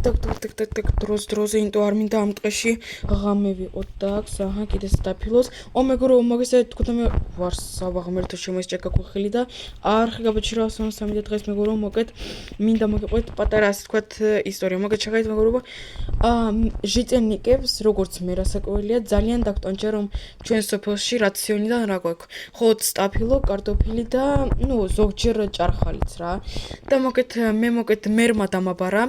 так, დროზე ინტო არ მინდა ამ ტყეში ღამე ვიყოთ და აჰა კიდე სტაფილოს მეგობრებო მაგასა თქვა მე ვარ სავაღმერთო შემოისჭექა ხელი და არხი გაბეჭირავს სამი დღეს მეგობრებო მოკეთ მინდა მოგიყვეთ პატარა ასე თქვა ისტორია მოგეთ შეგაით მეგობრებო ჟიტენიკებს როგორც მე რასაკვირველია ძალიან დაგტონჯა რომ ჩვენ სოფელში რაციონიდან რა გვაქვს ხოთ სტაფილო კარტოფილი და ზოგჯერ ჭარხალიც რა და მოკეთ მერმა დამაბარა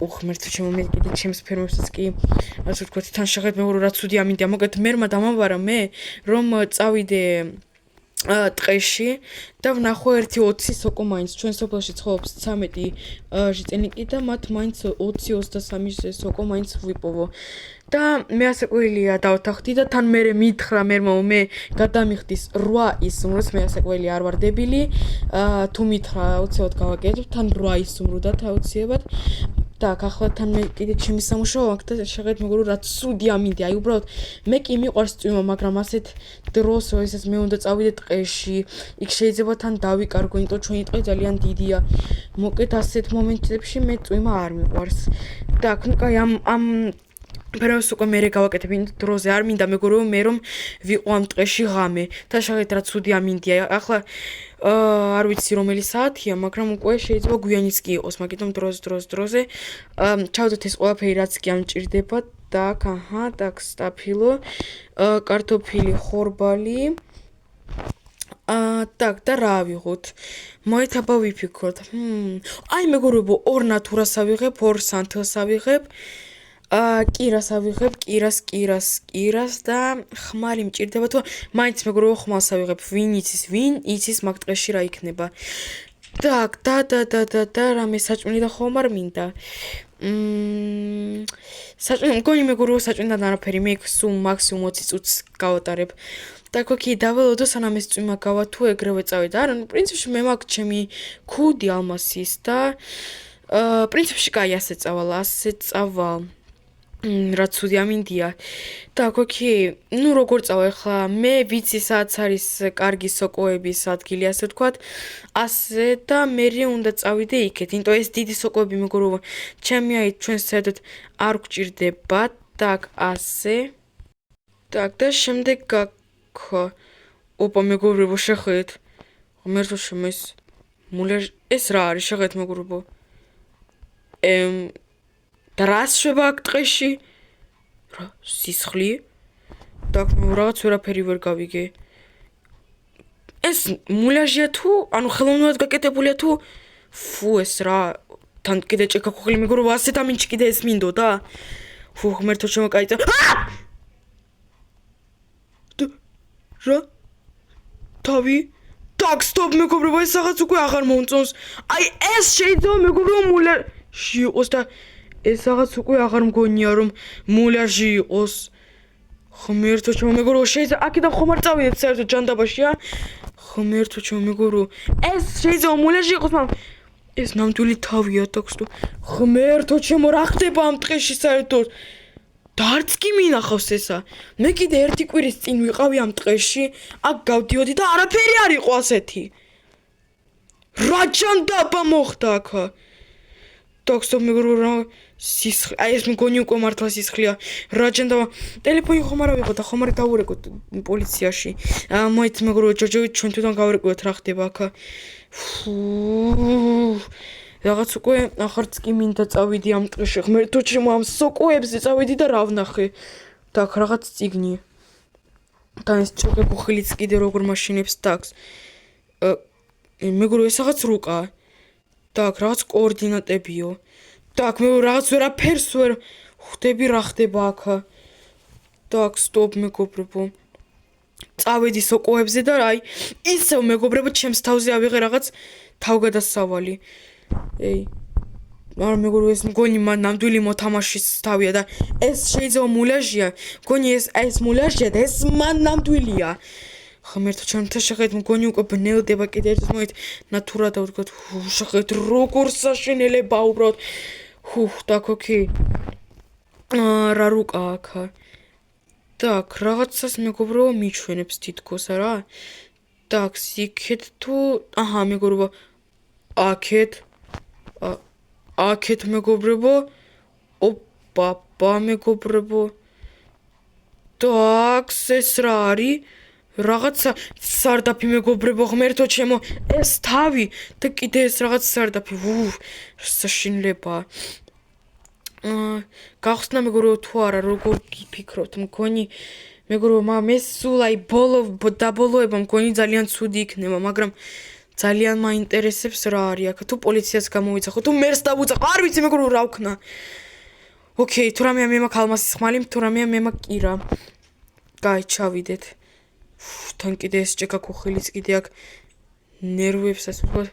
უხმერთო ჩემო მე კიდე ჩემს ფერმებსაც კი ასე ვთქვათ თან შეგეთ მეგობრებო რა ცუდი ამინდია მოკეთ მერმა დამაბარა მე რომ წავიდე ტყეში და ვნახო 1-20 სოკო მაინც ჩვენ სოფელში ცხოვრობს 13 ჟიტენიკი და მათ მაინც 20-23 სოკო მაინც ვიპოვო და მე ასე ყვილია დავთახდი და თან მე მითხრა მერმო მე გადამიხდის 8 ისმროს მე ასე ყვილი არ ვარ დებილი თუ მითხრა უცებად გავაკეთებ თან 8 ისმროდა თავციებად და ახლა თან მე კიდე ჩემი სამუშაო აქვს და შეგეთ მეგობრებო რა ცუდი ამინდი აი უბრალოდ მე კი მიყვარს წვიმა მაგრამ ასეთ დროს როდესაც მე უნდა წავიდე ტყეში იქ შეიძლება თან დავიკარგო იმიტომ ჩვენი ტყე ძალიან დიდია მოკეთ ასეთ მომენტებში მე წვიმა არ მიყვარს და კაი ამ ფერავს უკვე მე გავაკეთებ დროზე არ მინდა მეგობრებო მე რომ ვიყო ამ ტყეში ღამე და შეგეთ რა ცუდი ამინდია ახლა არ ვიცი რომელი საათია მაგრამ უკვე შეიძლება გვიანიც კი იყოს მაგიტომ დროზე ჩავდოთ ეს ყველაფერი რაც კი ამჭირდება так აჰა так სტაფილო კარტოფილი ხორბალი так და რა ავიღოთ მოეთაბა ვიფიქროთ აი მეგობრებო ორ ნატურას ავიღებ ორ სანთელს ავიღებ კირას ავიღებ კირას და ხმალი მჭირდება თუ მაინც მეგობრებო ხმალს ავიღებ ვინ იცის მაგ ტყეში რა იქნება так და რამე საჭმელი და ხომ არ მინდა საჭმელი მგონი მეგობრებო საჭმელიდან არაფერი მე სულ მაქსიმუმ 20 წუთს გავატარებ და ქოქი დაველოდო სანამ ეს წვიმა გავა თუ ეგრევე წავიდა არა პრინციპში მე მაქვს ჩემი ქუდი ალმასის და პრინციპში კაი ასე წავალ რა ცუდი ამინდია და ქოქი როგორ წავა ახლა მე ვიცი სადაც არის კარგი სოკოების ადგილი ასე ვთქვათ ასე და მე უნდა წავიდე იქეთ იმიტომ ეს დიდი სოკოები მეგობრებო ჩემი აი ჩვენ საერთოდ არ გვჭირდება так ასე так და შემდეგ გაქო ოპა მეგობრებო შეხეთ ღმერთო შემეს მულე ეს რა არის შეხეთ მეგობრებო და რას შვება აქ ტყეში რა სისხლი და რაღაც ვერაფერი ვერ გავიგე ეს მულაჟია თუ ანუ ხელოვნურად გაკეთებულია თუ ფუ ეს რა თან კიდე ჭექა ხელი მეგობრებო ასეთ ამინჩი კიდე ეს მინდოდა ფუ ღმერთო შემოკაიცა რა თავი так стоп მეგობრებო ეს რაღაც უკვე აღარ მომწონს აი ეს შეიძლება მეგობრებო მულაჟი იყოს და ეს რაღაც უკვე აღარ მგონია რომ მულაჟი იყოს ღმერთო ჩემო მეგობრებო შეიძლება აქედან ხომ არ წავიდეთ საერთოდ ჯანდაბაშია ღმერთო ჩემო მეგობრებო ეს შეიძლება მულაჟი იყოს მაგრამ ეს ნამდვილი თავია ტოქსტო ღმერთო ჩემო რა ხდება ამ ტყეში საერთოდ და არც კი მინახავს ესა მე კიდე ერთი კვირის წინ ვიყავი ამ ტყეში აქ გავდიოდი და არაფერი არ იყო ასეთი რა ჯანდაბა მოხდა აქ ტოქსტო მეგობრებო სისხლი აი ეს მგონი უკვე მართლა სისხლია რა ჯანდაბა ტელეფონი ხომ არ ავიღო და ხომ არ დავურეკოთ პოლიციაში მოიც მეგობრებო ჯოჯოვით ჩვენ თვითონ გავურეკოთ რა ხდება აქ რაღაც უკვე ახარც კი მინდა წავიდი ამ ტყეში ღმერთო ჩემო ამ სოკოებზე წავიდი და რა ვნახე так რაღაც წიგნი და ეს ჩოკე ხილიც კიდე როგორ მაშინებს ტაქს მეგობრებო ეს რაღაც რუკა так რაღაც კოორდინატებიო так მე რაღაც ვერაფერს ვერ ხვდები რა ხდება აქ так სტოპ მეგობრებო წავედი სოკოებზე და აი ისევ მეგობრებო ჩემს თავზე ავიღე რაღაც თავგადასავალი ეი არა მეგობრებო ეს მგონი ნამდვილი მოთამაშის თავია და ეს შეიძლება მულაჟია მგონი ეს მულაჟია და ეს მან ნამდვილია ღმერთო ჩემთან შეგეთ მგონი უკვე ბნელდება კიდე ერთ მოით ნატურა და ვთქვათ შეგეთ როგორ საშინელება უბრალოდ და ქოქი რა რუკა აქ так რაღაცას მეგობრებო მიჩვენებს თითქოს არა так იქეთ თუ აჰა მეგობრებო აქეთ მეგობრებო ბაბა მეგობრებო так ეს რა არის რაღაცა სარდაფი მეგობრებო ღმერთო ჩემო ეს თავი და კიდე ეს რაღაც სარდაფი საშინლება გახსნა მეგობრებო თუ არა როგორ გიფიქროთ მგონი მეგობრებო მაგრამ ეს სულ აი დაბოლოება მგონი ძალიან ცუდი იქნება მაგრამ ძალიან მაინტერესებს რა არის აქ თუ პოლიციას გამოვიძახო თუ მერს დავუძახო არ ვიცი მეგობრებო რა ვქნა ოკეი თუ რამეა მე მაქვს ალმასის ხმალი თუ რამეა მე მაქვს კირა კაი ჩავიდეთ თან კიდე ეს ჭექა ქუხილიც კიდე აქ ნერვებსაც ვთქვათ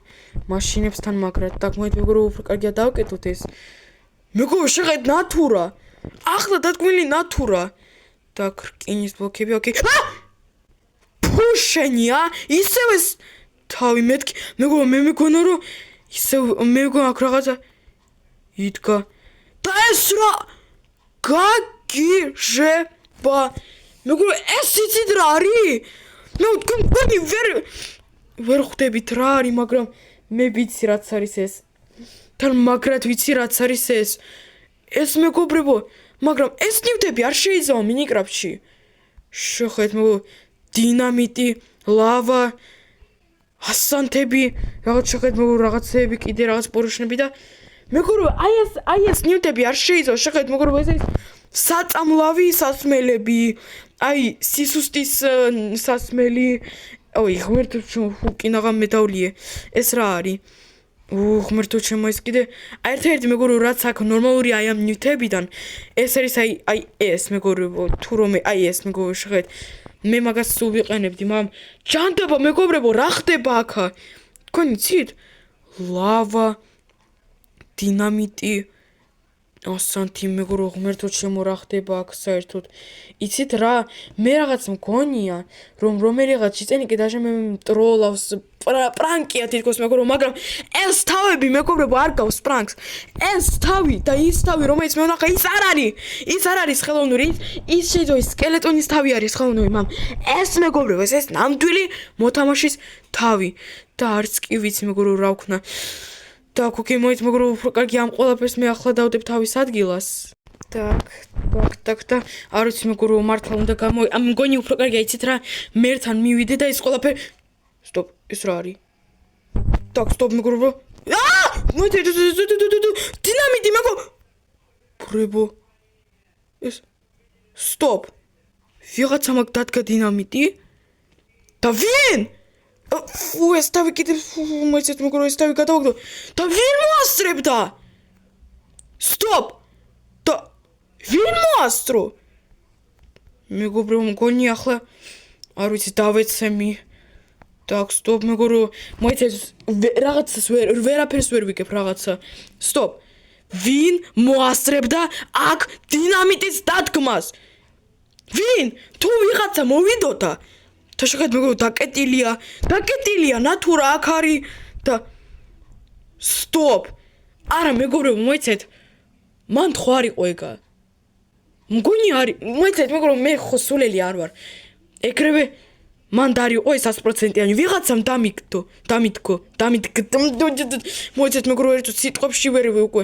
მაშინებსთან მაგრად так მოით მეგობრებო უფრო კარგია დავკეთოთ ეს მეგობრებო შეხედეთ ნატურა ახლა დადგმილი ნატურა так რკინის ბლოკები ოკეი ფუშენია ისევ ეს თავი მეთქი მეგობრებო მე მეგონა რომ ისევ მე მეგონა აქ რაღაცა იდგა და ეს რა გაგიჟება მეგობრებო ეს იცით რა არის ნუ თქვენი ვერ ხვდებით რა არის მაგრამ მე ვიცი რაც არის ეს თან მაგრად ვიცი რაც არის ეს მეგობრებო მაგრამ ეს ნივთები არ შეიძლება მინიკრაფტში შეხედეთ მეგობრებო დინამიტი ლავა ასანთები რაღაც შეხედეთ მეგობრებო რაღაცეები კიდე რაღაც პოროშნები და მეგობრებო აი ეს ნივთები არ შეიძლება შეხედეთ მეგობრებო ეს საწამლავი სასმელები აი სისუსტის სასმელი ой ღმერთო უკინაღა მედავლიე ეს რა არის ღმერთო ჩემო ეს კიდე ერთ-ერთი მეგობრებო რაც აქ ნორმალური აი ამ ნივთებიდან ეს არის აი ეს მეგობრებო თუ რომ აი ეს მეგობრებო შეხედეთ მე მაგას სულ ვიყენებდი მაგრამ ჯანდება მეგობრებო რა ხდება აქა თქვენ იცით ლავა დინამიტი ასანთი მეგობრებო ღმერთო ჩემო რა ხდება აქ საერთოდ იცით რა მე რაღაც მგონია რომ რომელიღაც შეწენიკე დაჟე მე მტროლავს პრანკია თითქოს მეგობრებო მაგრამ ეს თავები მეგობრებო არ გავს პრანკს ეს თავი და ის თავი რომელიც მე ვნახე ის არ არის ხელოვნური ის შეიძლება ის სკელეტონის თავი არის ხელოვნური მაგრამ ეს მეგობრებო ეს ნამდვილი მოთამაშის თავი და არც კი ვიცი მეგობრებო რა ვქნა так ოკეი მოიც მეგობრებო უფრო კარგი ამ ყველაფერს მე ახლა დავდებ თავის ადგილას так და არ ვიცი მეგობრებო მართლა უნდა მგონი უფრო კარგია იცით რა მერთან მივიდე და ეს ყველაფერი სტოპ ეს რა არის так სტოპ მეგობრებო მოიცა დინამიტი მეგობრებო ეს სტოპ ვიღაცა მაგ დადგა დინამიტი და ვინ ეს თავი კიდე მოიცეთ მეგობრებო ეს თავი გადავაგდო და ვინ მოასწრებდა სტოპ და ვინ მოასწრო მეგობრებო მგონი ახლა არ ვიცი დავეცემი так სტოპ მეგობრებო მოიცეთ რაღაცას ვერაფერს ვერ ვიგებ რაღაცა სტოპ ვინ მოასწრებდა აქ დინამიტის დადგმას ვინ თუ ვიღაცა მოვიდოდა და შეხედეთ მეგობრებო დაკეტილია ნატურა აქ არის და სტოპ არა მეგობრებო მოიცეთ მან ხო არ იყო ეგა მგონი არის მოიცეთ მეგობრებო მე ხო სულელი არ ვარ ეგრევე მან დარიყო ეს 100%-იანი ვიღაცამ დამიტკო მოიცეთ მეგობრებო ერთ სიტყვებში ვერ უკვე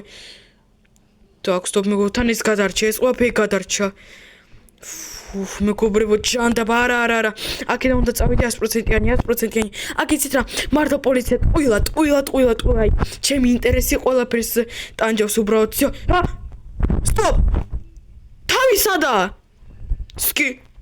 так სტოპ მეგობრებო თან ეს გადარჩა ეს ყველაფერი გადარჩა მეგობრებო ჯანდაბა არა აქედან უნდა წავიდე 100%-იანი აქ იცით რა მარტო პოლიცია ტყუილად აი ჩემი ინტერესი ყველაფერს ტანჯავს უბრალოდ სტოპ თავი სადაა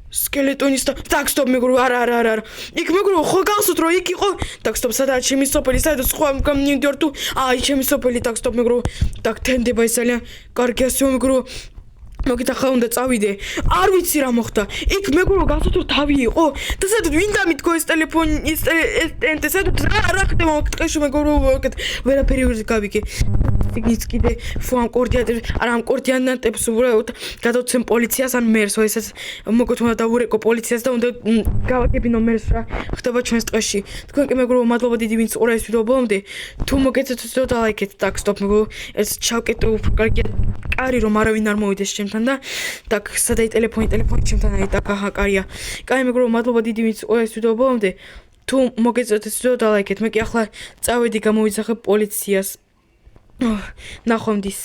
სკელეტონის так სტოპ მეგობრებო არა იქ მეგობრებო ხო გახსოვთ რომ იქ იყო так სტოპ სადაა ჩემი სოფელი საერთოდ სხვა გამნიდორ თუ აი ჩემი სოფელი так სტოპ მეგობრებო так თენდება ეს ძალიან კარგი ასეო მეგობრებო მოგითხრა უნდა წავიდე არ ვიცი რა მოხდა იქ მეგობრებო გახსოვთ რომ თავი იყო და საერთოდ ვინ დამიტკო ეს ტელეფონი ეს საერთოდ რა ხდება მოგიტყეში მეგობრებო ვერაფერი ვერ გავიგე სიგნიც კიდე ამ კორდიანატებს უბრალოდ გადავცემ პოლიციას ან მერს ესაც მოგეთ უნდა დავურეკო პოლიციას და უნდა გავაგებინო მერს რა ხდება ჩვენს ტყეში თქვენ კი მეგობრებო მადლობა დიდი ვინც ყურა ეს ვიდეო ბოლომდე თუ მოგეცეთ ვიდეო და ლაიქეთ так სტოპ მეგობრებო ეს ჩავკეტო უფრო კარგია კარი რომ არავინ არ მოვიდეს ჩემთან და так სადაი ტელეფონი ჩემთან აი так აჰა კარია კაი მეგობრებო მადლობა დიდი ვინც ყურა ეს ვიდეო ბოლომდე თუ მოგეცეთ ეს ვიდეო და ლაიქეთ მე კი ახლა წავედი გამოვიძახე პოლიციას ნახვამდის